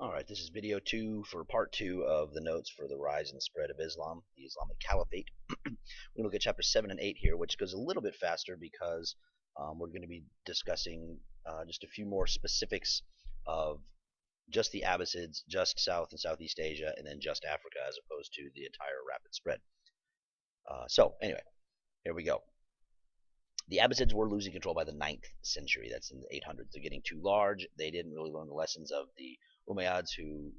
Alright, this is video 2 for part 2 of the notes for the rise and spread of Islam, the Islamic Caliphate. We're going to look at chapter 7 and 8 here, which goes a little bit faster because we're going to be discussing just a few more specifics of just the Abbasids, just South and Southeast Asia, and then just Africa as opposed to the entire rapid spread. So, anyway, here we go. The Abbasids were losing control by the 9th century. That's in the 800s. They're getting too large. They didn't really learn the lessons of the Umayyads, who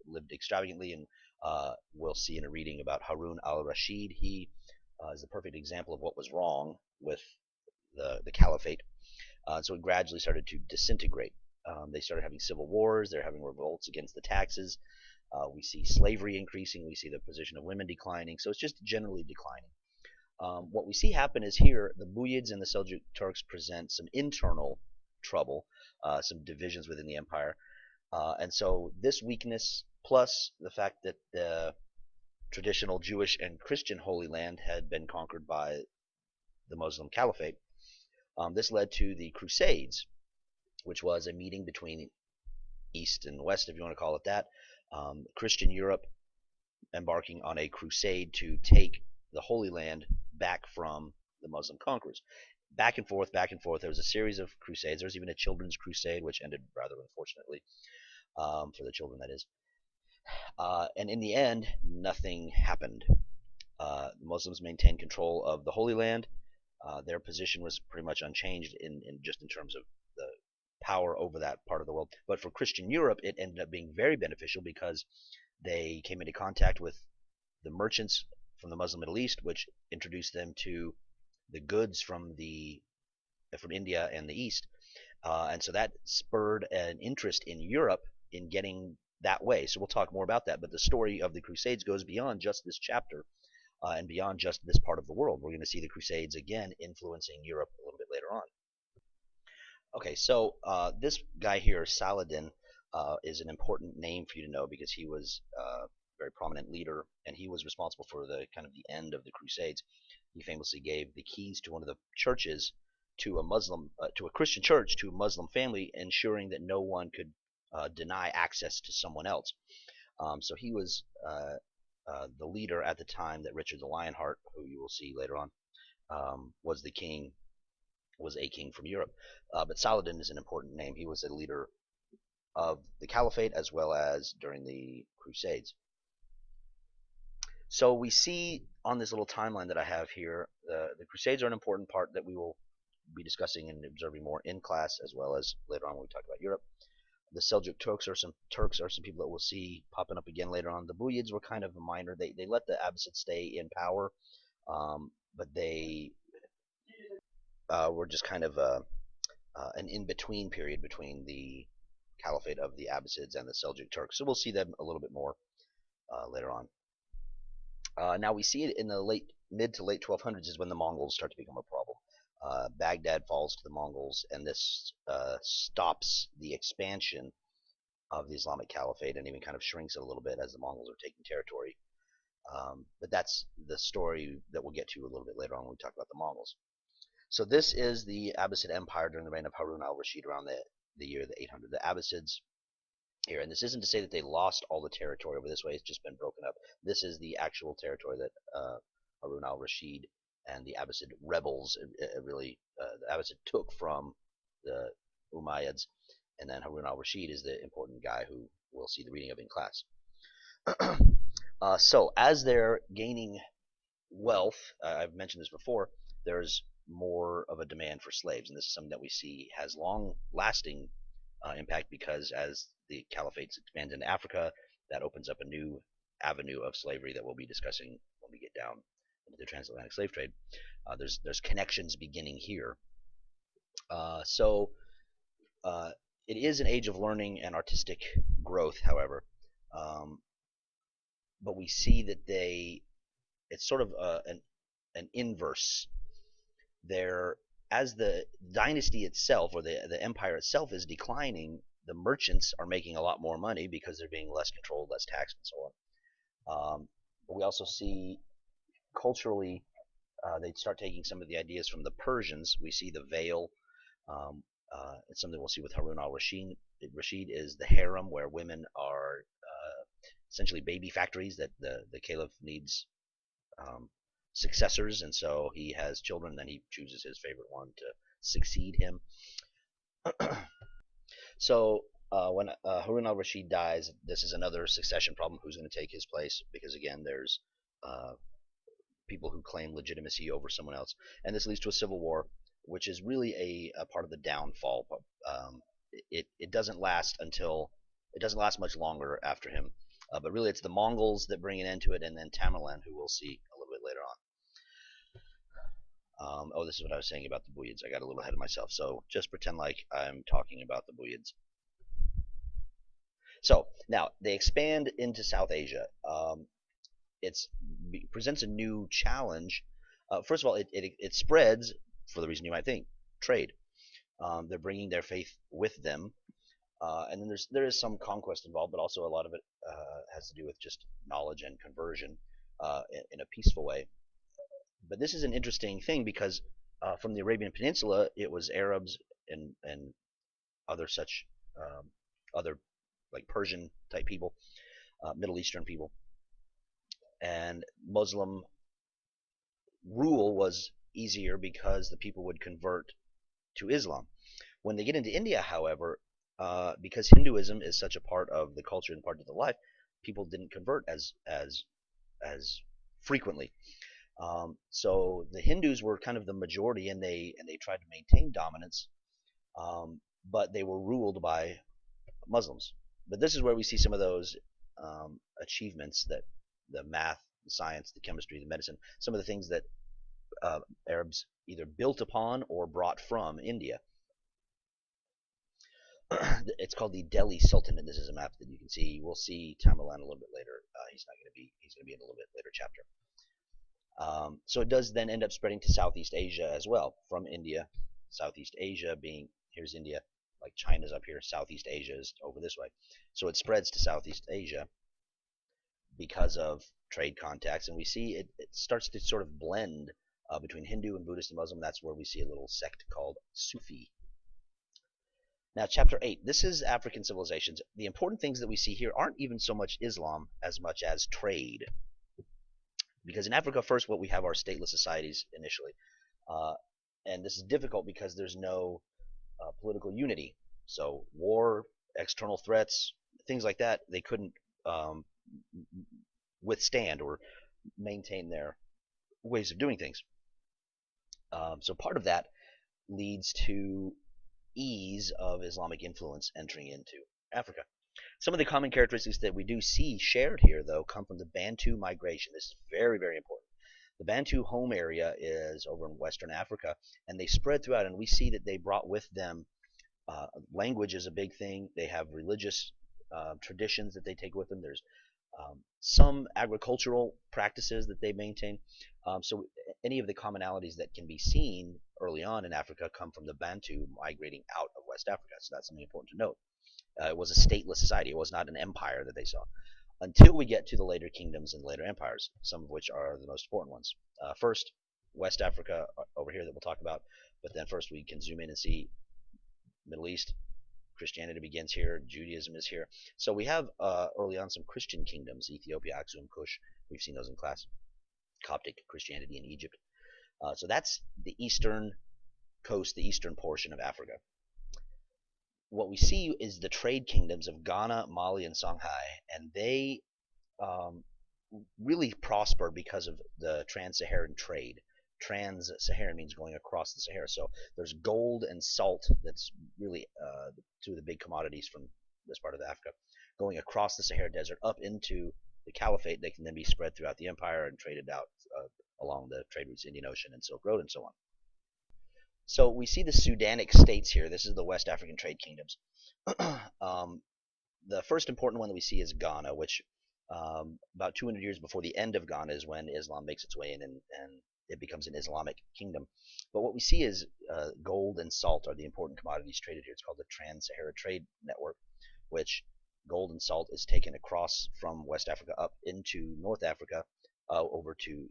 lived extravagantly, and we'll see in a reading about Harun al-Rashid. He is the perfect example of what was wrong with the caliphate. So it gradually started to disintegrate. They started having civil wars. They're having revolts against the taxes. We see slavery increasing. We see the position of women declining. So it's just generally declining. What we see happen is here the Buyids and the Seljuk Turks present some internal trouble, some divisions within the empire. And so this weakness, plus the fact that the traditional Jewish and Christian Holy Land had been conquered by the Muslim Caliphate, this led to the Crusades, which was a meeting between East and West, if you want to call it that, Christian Europe embarking on a crusade to take the Holy Land back from the Muslim conquerors. Back and forth, back and forth. There was a series of crusades. There was even a children's crusade, which ended rather unfortunately for the children, that is. And in the end, nothing happened. The Muslims maintained control of the Holy Land. Their position was pretty much unchanged in terms of the power over that part of the world. But for Christian Europe, it ended up being very beneficial because they came into contact with the merchants from the Muslim Middle East, which introduced them to the goods from India and the East, and so that spurred an interest in Europe in getting that way. So we'll talk more about that. But the story of the Crusades goes beyond just this chapter and beyond just this part of the world. We're going to see the Crusades again influencing Europe a little bit later on. Okay, so this guy here, Saladin, is an important name for you to know because he was a very prominent leader, and he was responsible for the kind of the end of the Crusades. He famously gave the keys to one of the churches to a Christian church, to a Muslim family, ensuring that no one could deny access to someone else. So he was the leader at the time that Richard the Lionheart, who you will see later on, was a king from Europe. But Saladin is an important name. He was a leader of the Caliphate as well as during the Crusades. So we see on this little timeline that I have here, the Crusades are an important part that we will be discussing and observing more in class, as well as later on when we talk about Europe. The Seljuk Turks are some people that we'll see popping up again later on. The Buyids were kind of a minor. They let the Abbasids stay in power, but they were just kind of an in-between period between the Caliphate of the Abbasids and the Seljuk Turks. So we'll see them a little bit more later on. Now we see it in the mid to late 1200s is when the Mongols start to become a problem. Baghdad falls to the Mongols, and this stops the expansion of the Islamic Caliphate and even kind of shrinks it a little bit as the Mongols are taking territory. But that's the story that we'll get to a little bit later on when we talk about the Mongols. So this is the Abbasid Empire during the reign of Harun al-Rashid around the year 800. The Abbasids here, and this isn't to say that they lost all the territory over this way. It's just been broken up. This is the actual territory that Harun al-Rashid and the Abbasid rebels the Abbasid took from the Umayyads, and then Harun al-Rashid is the important guy who we'll see the reading of in class. So as they're gaining wealth, I've mentioned this before, there's more of a demand for slaves, and this is something that we see has long-lasting impact, because as the caliphates expand into Africa, that opens up a new avenue of slavery that we'll be discussing when we get down into the transatlantic slave trade. There's connections beginning here. So it is an age of learning and artistic growth, however, but we see that it's sort of an inverse. As the dynasty itself, or the empire itself, is declining, the merchants are making a lot more money because they're being less controlled, less taxed, and so on. But we also see culturally they start taking some of the ideas from the Persians. We see the veil. It's something we'll see with Harun al-Rashid. Rashid is the harem, where women are essentially baby factories that the caliph needs um, successors, and so he has children. Then he chooses his favorite one to succeed him. So when Harun al-Rashid dies, this is another succession problem. Who's going to take his place? Because again, there's uh, people who claim legitimacy over someone else, and this leads to a civil war, which is really a part of the downfall. It doesn't last until it doesn't last much longer after him, but really it's the Mongols that bring an end to it, and then Tamerlan, who we'll see a little bit later on. Oh, this is what I was saying about the Buyids. I got a little ahead of myself, so just pretend like I'm talking about the Buyids. So now they expand into South Asia. It presents a new challenge. First of all, it spreads for the reason you might think, trade. They're bringing their faith with them, and then there is some conquest involved, but also a lot of it has to do with just knowledge and conversion in a peaceful way. But this is an interesting thing because from the Arabian Peninsula, it was Arabs and other such other like Persian type people, Middle Eastern people, and Muslim rule was easier because the people would convert to Islam. When they get into India, however, because Hinduism is such a part of the culture and part of the life, people didn't convert as frequently. So the Hindus were kind of the majority, and they tried to maintain dominance, but they were ruled by Muslims. But this is where we see some of those achievements that the math, the science, the chemistry, the medicine, some of the things that Arabs either built upon or brought from India. It's called the Delhi Sultanate. This is a map that you can see. We'll see Tamerlan a little bit later. He's going to be in a little bit later chapter. So it does then end up spreading to Southeast Asia as well, from India. Southeast Asia being, here's India, like China's up here, Southeast Asia is over this way. So it spreads to Southeast Asia because of trade contacts, and we see it starts to sort of blend between Hindu and Buddhist and Muslim. That's where we see a little sect called Sufi. Now, chapter 8, this is African civilizations. The important things that we see here aren't even so much Islam as much as trade. Because in Africa, first, what we have are stateless societies initially. And this is difficult because there's no political unity. So war, external threats, things like that, they couldn't withstand or maintain their ways of doing things. So part of that leads to ease of Islamic influence entering into Africa. Some of the common characteristics that we do see shared here, though, come from the Bantu migration. This is very, very important. The Bantu home area is over in Western Africa, and they spread throughout, and we see that they brought with them language is a big thing. They have religious traditions that they take with them. There's some agricultural practices that they maintain. So any of the commonalities that can be seen early on in Africa come from the Bantu migrating out of West Africa. So that's something important to note. It was a stateless society. It was not an empire that they saw. Until we get to the later kingdoms and later empires, some of which are the most important ones. First, West Africa over here that we'll talk about, but then first we can zoom in and see Middle East. Christianity begins here. Judaism is here. So we have early on some Christian kingdoms, Ethiopia, Aksum, Kush. We've seen those in class. Coptic Christianity in Egypt. So that's the eastern coast, the eastern portion of Africa. What we see is the trade kingdoms of Ghana, Mali, and Songhai, and they really prosper because of the trans-Saharan trade. Trans-Saharan means going across the Sahara. So there's gold and salt. That's really two of the big commodities from this part of Africa. Going across the Sahara Desert up into the Caliphate, they can then be spread throughout the empire and traded out along the trade routes, Indian Ocean and Silk Road and so on. So we see the Sudanic states here. This is the West African trade kingdoms. The first important one that we see is Ghana, which about 200 years before the end of Ghana is when Islam makes its way in and it becomes an Islamic kingdom. But what we see is gold and salt are the important commodities traded here. It's called the Trans-Sahara Trade Network, which gold and salt is taken across from West Africa up into North Africa over to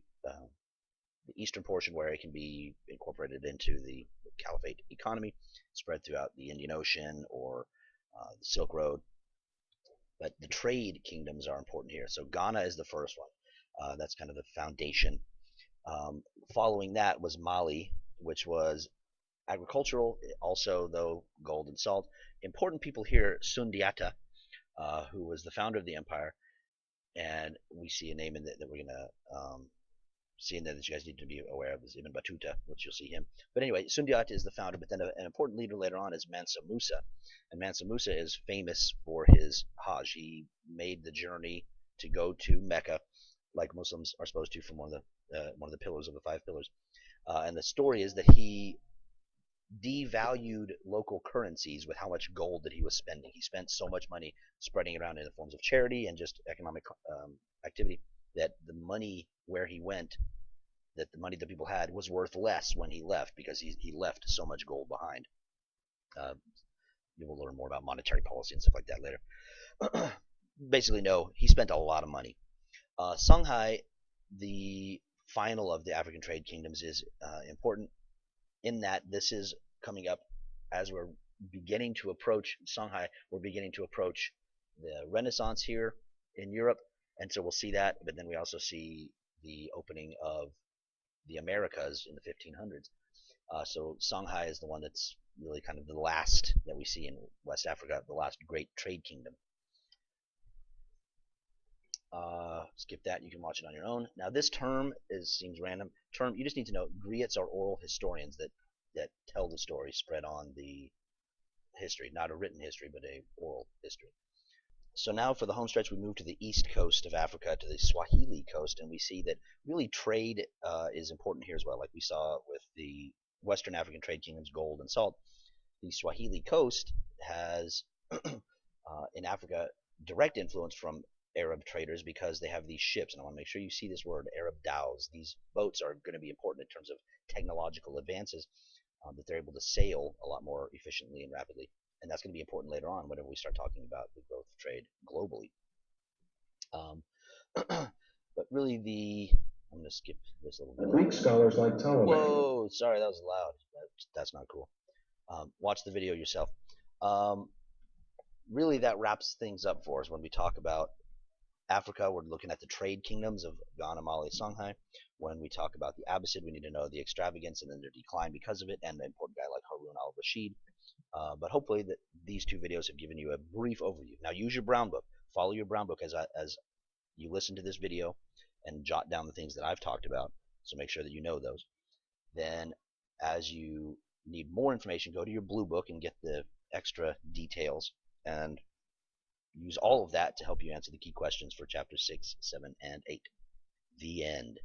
the eastern portion where it can be incorporated into the Caliphate economy, spread throughout the Indian Ocean or the Silk Road. But the trade kingdoms are important here. So Ghana is the first one. That's kind of the foundation. Following that was Mali, which was agricultural, also though gold and salt. Important people here, Sundiata, who was the founder of the empire, and we see a name in that we're going to see in there that you guys need to be aware of is Ibn Battuta, which you'll see him. But anyway, Sundiata is the founder, but then an important leader later on is Mansa Musa. And Mansa Musa is famous for his Hajj. He made the journey to go to Mecca, like Muslims are supposed to, from one of the pillars of the 5 pillars. And the story is that he devalued local currencies with how much gold that he was spending. He spent so much money spreading it around in the forms of charity and just economic activity that the money where he went, that the money that people had, was worth less when he left because he left so much gold behind. You will learn more about monetary policy and stuff like that later. Basically, no, he spent a lot of money. Songhai, the final of the African trade kingdoms, is important in that this is coming up as we're beginning to approach Songhai. We're beginning to approach the Renaissance here in Europe, and so we'll see that. But then we also see the opening of the Americas in the 1500s. So Songhai is the one that's really kind of the last that we see in West Africa, the last great trade kingdom. Skip that. You can watch it on your own. Now this term seems random. You just need to know Griots are oral historians that tell the story spread on the history, not a written history, but a oral history. So now for the home stretch, we move to the east coast of Africa, to the Swahili coast, and we see that really trade is important here as well, like we saw with the Western African trade kingdoms, gold and salt. The Swahili coast has in Africa direct influence from Arab traders because they have these ships, and I want to make sure you see this word, Arab dhows. These boats are going to be important in terms of technological advances, that they're able to sail a lot more efficiently and rapidly, and that's going to be important later on whenever we start talking about the growth of trade globally. But really, I'm going to skip this little bit. Greek scholars like Ptolemy. Whoa, sorry, that was loud. That's not cool. Watch the video yourself. Really, that wraps things up for us when we talk about Africa. We're looking at the trade kingdoms of Ghana, Mali, Songhai. When we talk about the Abbasid, we need to know the extravagance and then their decline because of it, and an important guy like Harun al-Rashid. But hopefully that these 2 videos have given you a brief overview. Now use your brown book. Follow your brown book as you listen to this video and jot down the things that I've talked about. So make sure that you know those. Then as you need more information, go to your blue book and get the extra details and use all of that to help you answer the key questions for chapters 6, 7, and 8. The end.